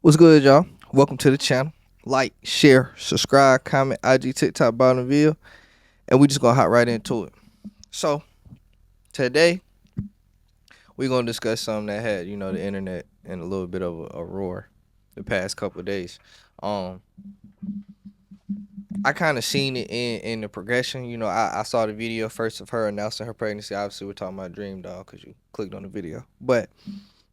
What's good, y'all? Welcome to the channel. Like, share, subscribe, comment, IG, TikTok, bottom video, and we just gonna hop right into it. So today we're gonna discuss something that had the internet and a little bit of a roar the past couple of days. Um, I kind of seen it in the progression. I saw the video first of her announcing her pregnancy. Obviously, we're talking about Dream Doll because you clicked on the video, but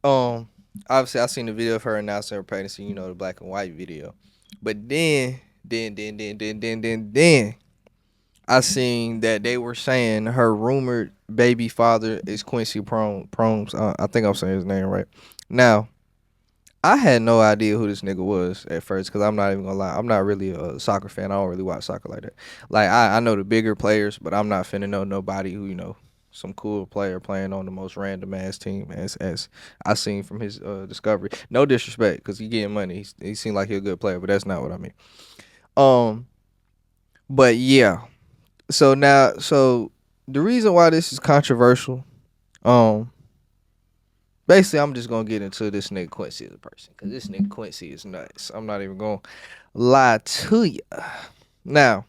um, obviously I seen the video of her announcing her pregnancy. The black and white video, but then I seen that they were saying her rumored baby father is Quincy Promes. I think I'm saying his name right. Now, I had no idea who this nigga was at first because I'm not even gonna lie. I'm not really a soccer fan. I don't really watch soccer like that. Like, I know the bigger players, but I'm not finna know nobody who, some cool player playing on the most random ass team as I seen from his discovery. No disrespect because he getting money. He seemed like he a good player, but that's not what I mean. Um, but yeah, so the reason why this is controversial, um, basically I'm just gonna get into this nigga Quincy as a person, cause this nigga Quincy is nuts. I'm not even gonna lie to you. Now,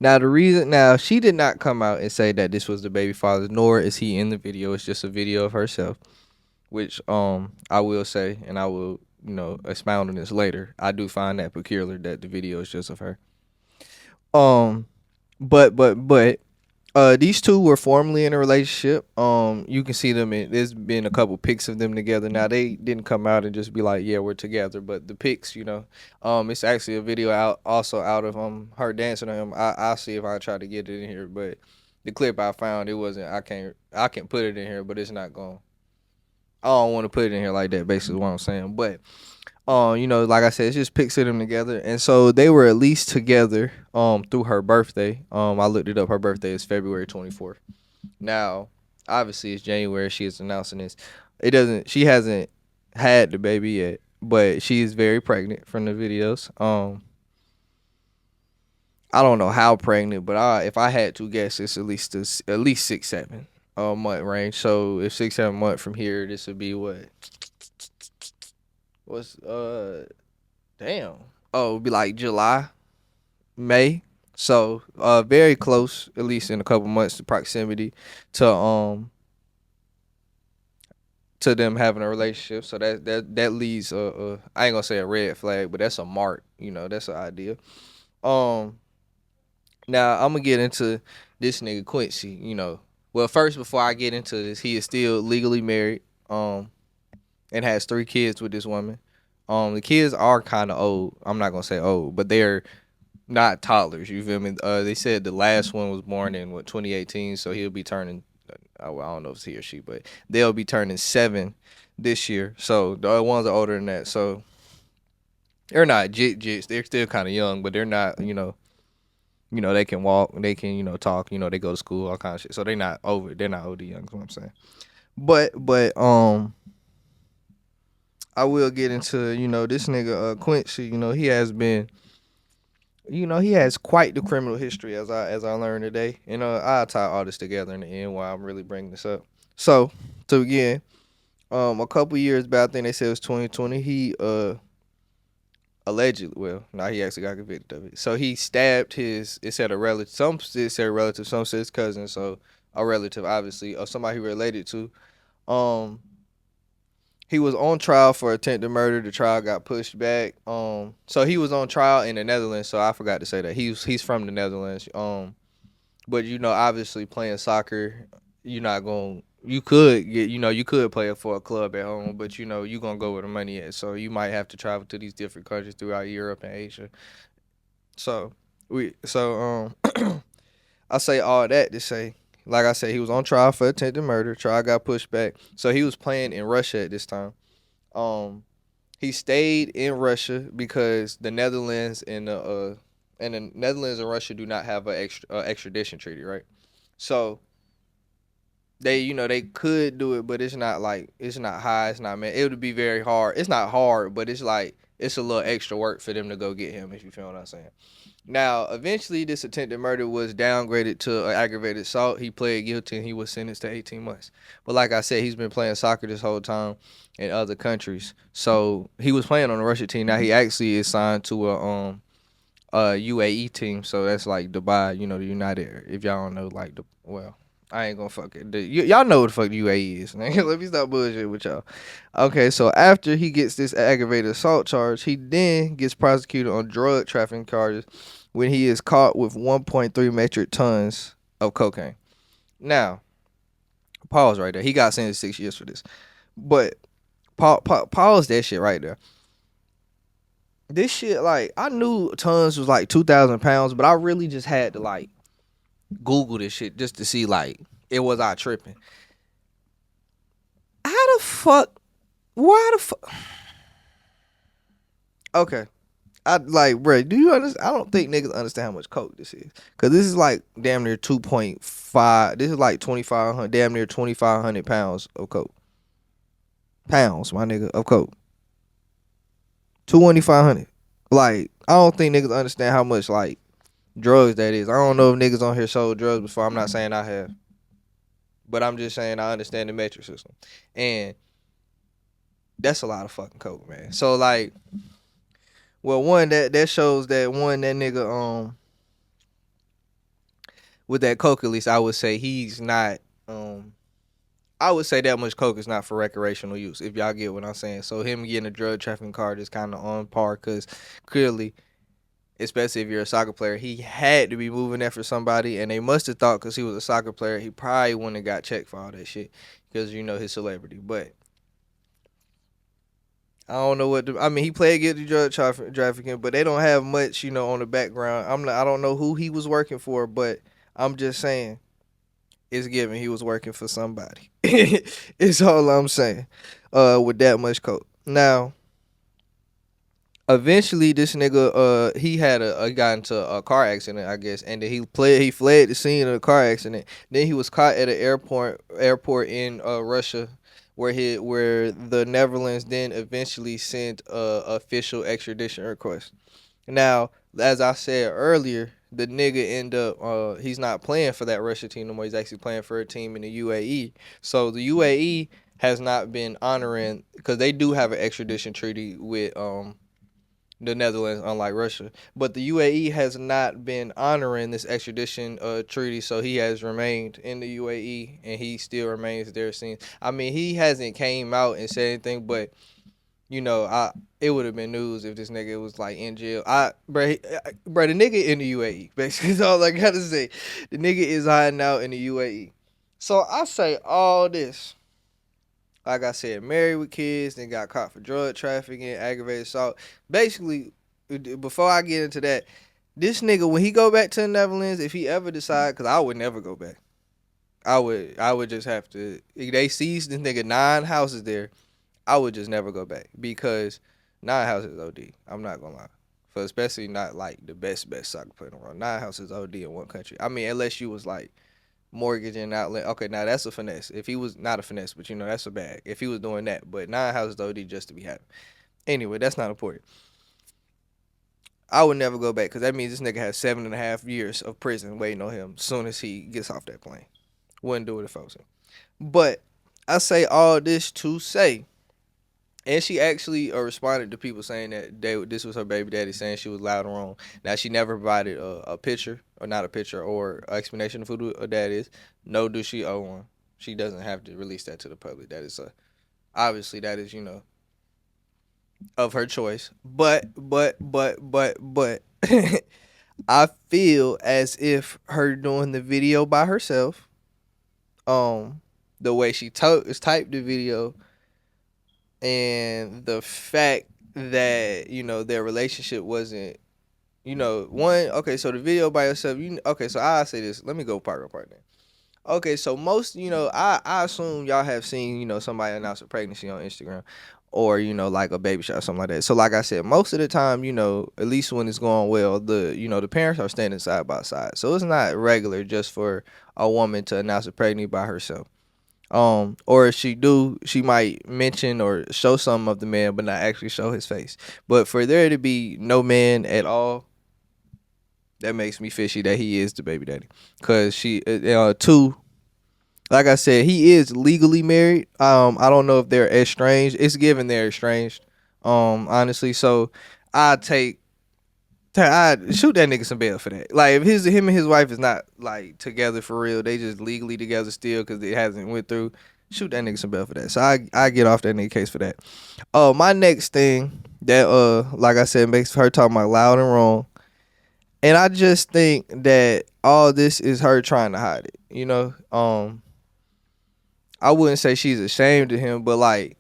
now she did not come out and say that this was the baby father, nor is he in the video. It's just a video of herself, which I will say, and I will expound on this later. I do find that peculiar that the video is just of her. Um, but these two were formerly in a relationship. You can see them. There's been a couple pics of them together. Now they didn't come out and just be like, "Yeah, we're together." But the pics, it's actually a video out of her dancing to him. I'll see if I try to get it in here. But the clip I found, it wasn't. I can put it in here, but it's not going. I don't want to put it in here like that. Basically, what I'm saying. But like I said, it's just pics of them together, and so they were at least together through her birthday. I looked it up. Her birthday is February 24th. Now, obviously, it's January. She is announcing this. It doesn't. She hasn't had the baby yet, but she is very pregnant from the videos. I don't know how pregnant, but if I had to guess, it's at least 6 7 month range. So if 6 7 months from here, this would be what? What's damn. Oh, it'd be like July, May. So very close, at least in a couple months, to proximity to to them having a relationship. So that leads I ain't gonna say a red flag, but that's a mark. That's an idea. Um Now I'm gonna get into this nigga Quincy. Well, first before I get into this, he is still legally married. And has 3 kids with this woman. The kids are kind of old. I'm not gonna say old, but they're not toddlers. You feel me? They said the last one was born in 2018, so he'll be turning. I don't know if it's he or she, but they'll be turning 7 this year. So the other ones are older than that. So they're not jits. They're still kind of young, but they're not. They can walk. They can talk. They go to school, all kind of shit. So they're not over. They're not older young. Is what I'm saying. But I will get into this nigga Quincy. He has been. He has quite the criminal history as I learned today. I'll tie all this together in the end why I'm really bringing this up. So to begin, a couple years back, I think they said it was 2020. He allegedly, well, now he actually got convicted of it. So he stabbed his. It said a relative. Some said a relative. Some said his cousin. So a relative, obviously, or somebody he related to. Um, he was on trial for attempted murder. The trial got pushed back. So he was on trial in the Netherlands. So I forgot to say that he's from the Netherlands. But obviously playing soccer, you're not going. You could get, you could play it for a club at home, but you gonna go where the money is. So you might have to travel to these different countries throughout Europe and Asia. So I say all that to say, like I said, he was on trial for attempted murder. Trial got pushed back. So he was playing in Russia at this time. Um, he stayed in Russia because the Netherlands and Russia do not have a extradition treaty, right? So they could do it, but it's not like it's not high, it's not man. It would be very hard. It's not hard, but it's like it's a little extra work for them to go get him. If you feel what I'm saying. Now, eventually, this attempted murder was downgraded to aggravated assault. He pled guilty and he was sentenced to 18 months. But like I said, he's been playing soccer this whole time in other countries. So he was playing on the Russia team. Now he actually is signed to a UAE team. So that's like Dubai, the United. If y'all don't know, like I ain't gonna fuck it. Y'all know what the fuck the UAE is. Man. Let me stop bullshit with y'all. Okay, so after he gets this aggravated assault charge, he then gets prosecuted on drug trafficking charges when he is caught with 1.3 metric tons of cocaine. Now, pause right there. He got sentenced 6 years for this. But pause that shit right there. This shit, like, I knew tons was like 2,000 pounds, but I really just had to, like, Google this shit just to see, like, it was I tripping. How the fuck? Why the fuck? Okay. I like, bro. Do you understand? I don't think niggas understand how much coke this is, cause this is like damn near 2.5. This is like 2,500, damn near 2,500 pounds of coke. Pounds, my nigga, of coke. 2,500. Like, I don't think niggas understand how much like drugs that is. I don't know if niggas on here sold drugs before. I'm not saying I have, but I'm just saying I understand the metric system, and that's a lot of fucking coke, man. So like, well, one that shows that that nigga with that coke, at least I would say he's not I would say that much coke is not for recreational use, if y'all get what I'm saying. So him getting a drug trafficking card is kind of on par, because clearly, especially if you're a soccer player, he had to be moving that for somebody, and they must have thought because he was a soccer player, he probably wouldn't have got checked for all that shit because his celebrity. But I don't know I mean, he played guilty drug trafficking, but they don't have much, on the background. I don't know who he was working for, but I'm just saying it's given he was working for somebody. It's all I'm saying. With that much coke. Now, eventually this nigga he had got into a car accident, I guess, and then he fled the scene of the car accident. Then he was caught at an airport in Russia, where the Netherlands then eventually sent a official extradition request. Now, as I said earlier, the nigga end up he's not playing for that Russia team no more. He's actually playing for a team in the UAE. So the UAE has not been honoring, because they do have an extradition treaty with the Netherlands, unlike Russia. But the UAE has not been honoring this extradition treaty, so he has remained in the UAE and he still remains there since. I mean, he hasn't came out and said anything, but it would have been news if this nigga was like in jail. The nigga in the UAE, basically is all I gotta say. The nigga is hiding out in the UAE. So I say all this. Like I said, married with kids, then got caught for drug trafficking, aggravated assault. Basically, before I get into that, this nigga, when he go back to the Netherlands, if he ever decide, because I would never go back. I would just have to. If they seized this nigga 9 houses there, I would just never go back, because 9 houses OD. I'm not gonna lie. For especially not like the best soccer player in the world. 9 houses OD in one country. I mean, unless you was like mortgage and outlet. Okay, now that's a finesse. If he was not a finesse, but that's a bag. If he was doing that, but 9 houses OD just to be happy. Anyway, that's not important. I would never go back, because that means this nigga has 7.5 years of prison waiting on him as soon as he gets off that plane. Wouldn't do it if I was him. But I say all this to say, and she actually responded to people saying that this was her baby daddy, saying she was loud and wrong. Now, she never provided a picture, or not a picture, or explanation of who her dad is. No, do she owe one. She doesn't have to release that to the public. That is obviously that is, of her choice. But I feel as if her doing the video by herself, the way she typed the video, and the fact that their relationship wasn't one. Okay, so the video by yourself, okay, so I say this, let me go part by part then. Okay, so most I assume y'all have seen somebody announce a pregnancy on Instagram, or like a baby shower or something like that. So like I said, most of the time, at least when it's going well, the parents are standing side by side, so it's not regular just for a woman to announce a pregnancy by herself. Or if she do, she might mention or show some of the man, but not actually show his face. But for there to be no man at all, that makes me fishy that he is the baby daddy. Cause two, like I said, he is legally married. I don't know if they're estranged. It's given they're estranged. Honestly, so I take I shoot that nigga some bail for that. Like if him and his wife is not like together for real, they just legally together still because it hasn't went through. Shoot that nigga some bail for that. So I get off that nigga case for that. My next thing that like I said makes her talking about loud and wrong, and I just think that all this is her trying to hide it. I wouldn't say she's ashamed of him, but like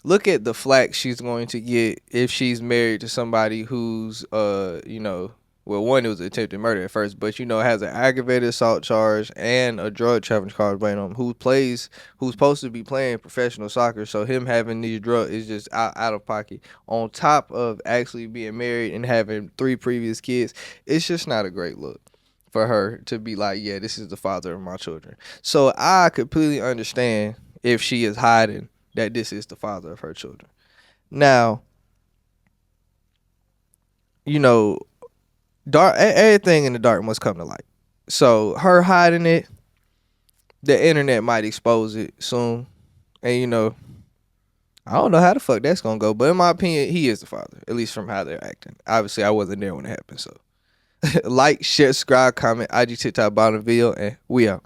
look at the flack she's going to get if she's married to somebody who's well, one, it was attempted murder at first, but has an aggravated assault charge and a drug trafficking charge playing on him, who's supposed to be playing professional soccer. So him having these drugs is just out of pocket. On top of actually being married and having 3 previous kids, it's just not a great look for her to be like, yeah, this is the father of my children. So I completely understand if she is hiding that this is the father of her children. Now, you know, everything in the dark must come to light. So her hiding it, the internet might expose it soon. And I don't know how the fuck that's gonna go, but in my opinion, he is the father, at least from how they're acting. Obviously, I wasn't there when it happened, so like, share, subscribe, comment, IG, TikTok, bottom video, and we out.